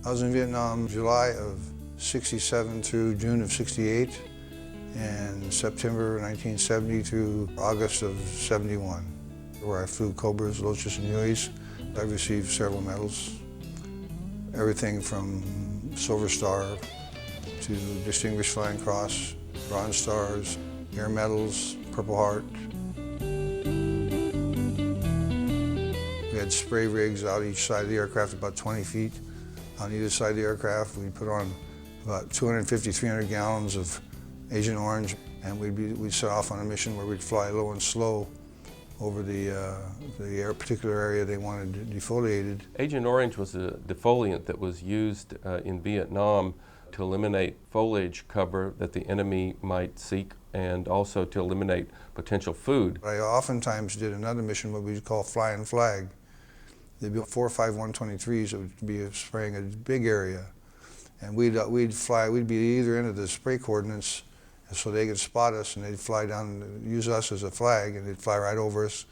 I was in Vietnam July of '67 through June of '68, and September 1970 through August of '71, where I flew Cobras, Lotus, and Hueys. I received several medals, everything from Silver Star to Distinguished Flying Cross, Bronze Stars, Air Medals, Purple Heart. We had spray rigs out each side of the aircraft, about 20 feet. On either side of the aircraft, we put on about 250, 300 gallons of Agent Orange, and we'd set off on a mission where we'd fly low and slow over the particular area they wanted defoliated. Agent Orange was a defoliant that was used in Vietnam to eliminate foliage cover that the enemy might seek, and also to eliminate potential food. I oftentimes did another mission, what we call fly and flag. They'd be 4 or 5 123s that would be spraying a big area. And we'd be either end of the spray coordinates, so they could spot us, and they'd fly down and use us as a flag, and they'd fly right over us,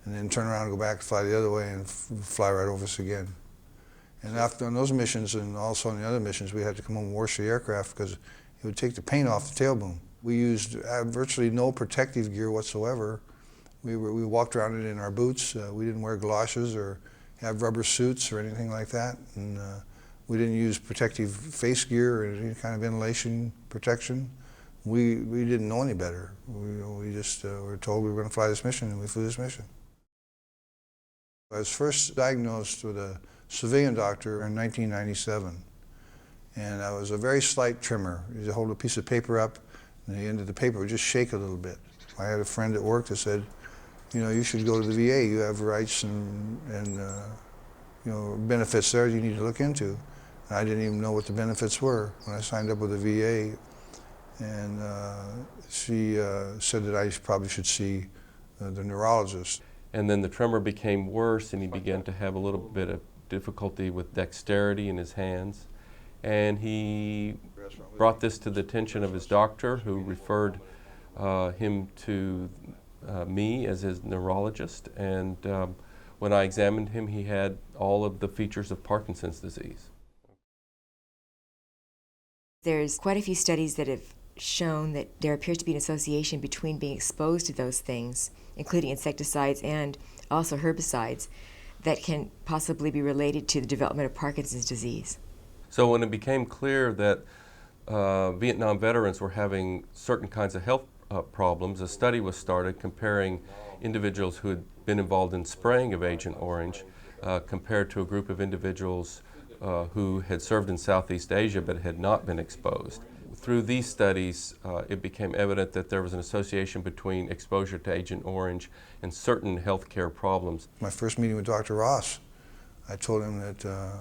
and then turn around and go back, fly the other way, and fly right over us again. And after on those missions, and also on the other missions, we had to come home and wash the aircraft because it would take the paint off the tail boom. We used virtually no protective gear whatsoever. We walked around it in our boots. We didn't wear galoshes or have rubber suits or anything like that. And we didn't use protective face gear or any kind of inhalation protection. We didn't know any better. We just were told we were going to fly this mission, and we flew this mission. I was first diagnosed with a civilian doctor in 1997, and I was a very slight tremor. You hold a piece of paper up, and the end of the paper would just shake a little bit. I had a friend at work that said, you know, you should go to the VA. You have rights and you know, benefits there you need to look into. And I didn't even know what the benefits were when I signed up with the VA. And she said that I probably should see the neurologist. And then the tremor became worse, and he began to have a little bit of difficulty with dexterity in his hands. And he brought this to the attention of his doctor, who referred him to me as his neurologist. And when I examined him, he had all of the features of Parkinson's disease. There's quite a few studies that have shown that there appears to be an association between being exposed to those things, including insecticides and also herbicides, that can possibly be related to the development of Parkinson's disease. So when it became clear that Vietnam veterans were having certain kinds of health problems, a study was started comparing individuals who had been involved in spraying of Agent Orange compared to a group of individuals who had served in Southeast Asia but had not been exposed. Through these studies, it became evident that there was an association between exposure to Agent Orange and certain healthcare problems. My first meeting with Dr. Ross, I told him that,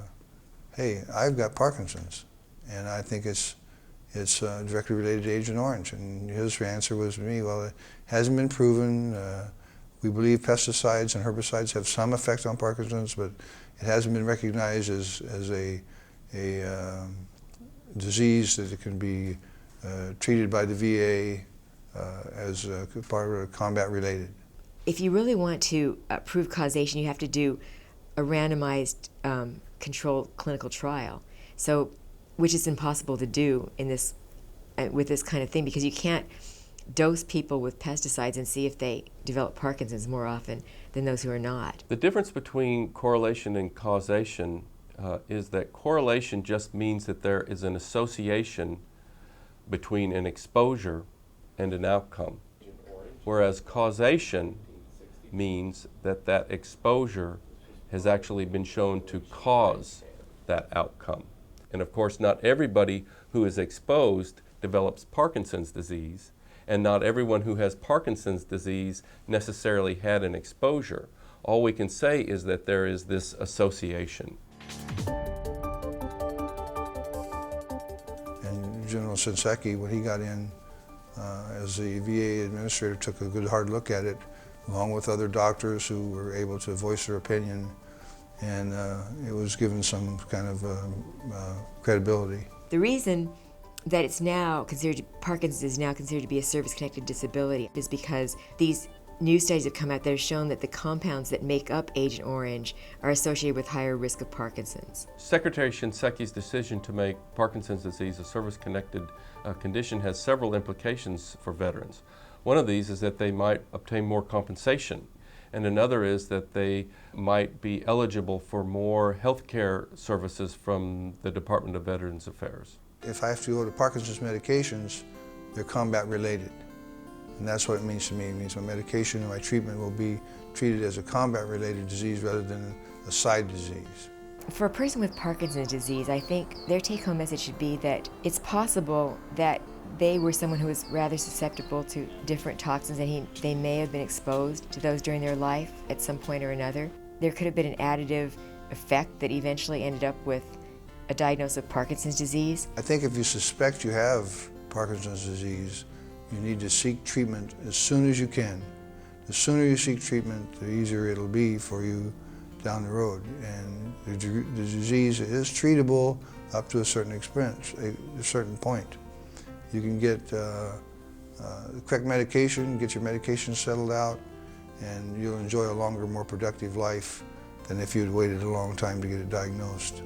hey, I've got Parkinson's, and I think it's directly related to Agent Orange. And his answer was to me, well, it hasn't been proven. We believe pesticides and herbicides have some effect on Parkinson's, but it hasn't been recognized as a disease that it can be treated by the VA as part of combat related. If you really want to prove causation, you have to do a randomized controlled clinical trial. So, which is impossible to do in this with this kind of thing, because you can't dose people with pesticides and see if they develop Parkinson's more often than those who are not. The difference between correlation and causation is that correlation just means that there is an association between an exposure and an outcome, whereas causation means that that exposure has actually been shown to cause that outcome. And of course, not everybody who is exposed develops Parkinson's disease, and not everyone who has Parkinson's disease necessarily had an exposure. All we can say is that there is this association. And General Shinseki, when he got in as the VA administrator, took a good hard look at it, along with other doctors who were able to voice their opinion, and it was given some kind of credibility. The reason that Parkinson's is now considered to be a service-connected disability is because these new studies have come out that have shown that the compounds that make up Agent Orange are associated with higher risk of Parkinson's. Secretary Shinseki's decision to make Parkinson's disease a service-connected condition has several implications for veterans. One of these is that they might obtain more compensation, and another is that they might be eligible for more health care services from the Department of Veterans Affairs. If I have to go to Parkinson's medications, they're combat related. And that's what it means to me. It means my medication and my treatment will be treated as a combat related disease rather than a side disease. For a person with Parkinson's disease, I think their take-home message should be that it's possible that they were someone who was rather susceptible to different toxins and they may have been exposed to those during their life at some point or another. There could have been an additive effect that eventually ended up with a diagnosis of Parkinson's disease. I think if you suspect you have Parkinson's disease, you need to seek treatment as soon as you can. The sooner you seek treatment, the easier it'll be for you down the road. And the disease is treatable up to a certain extent, a certain point. You can get the correct medication, get your medication settled out, and you'll enjoy a longer, more productive life than if you had waited a long time to get it diagnosed.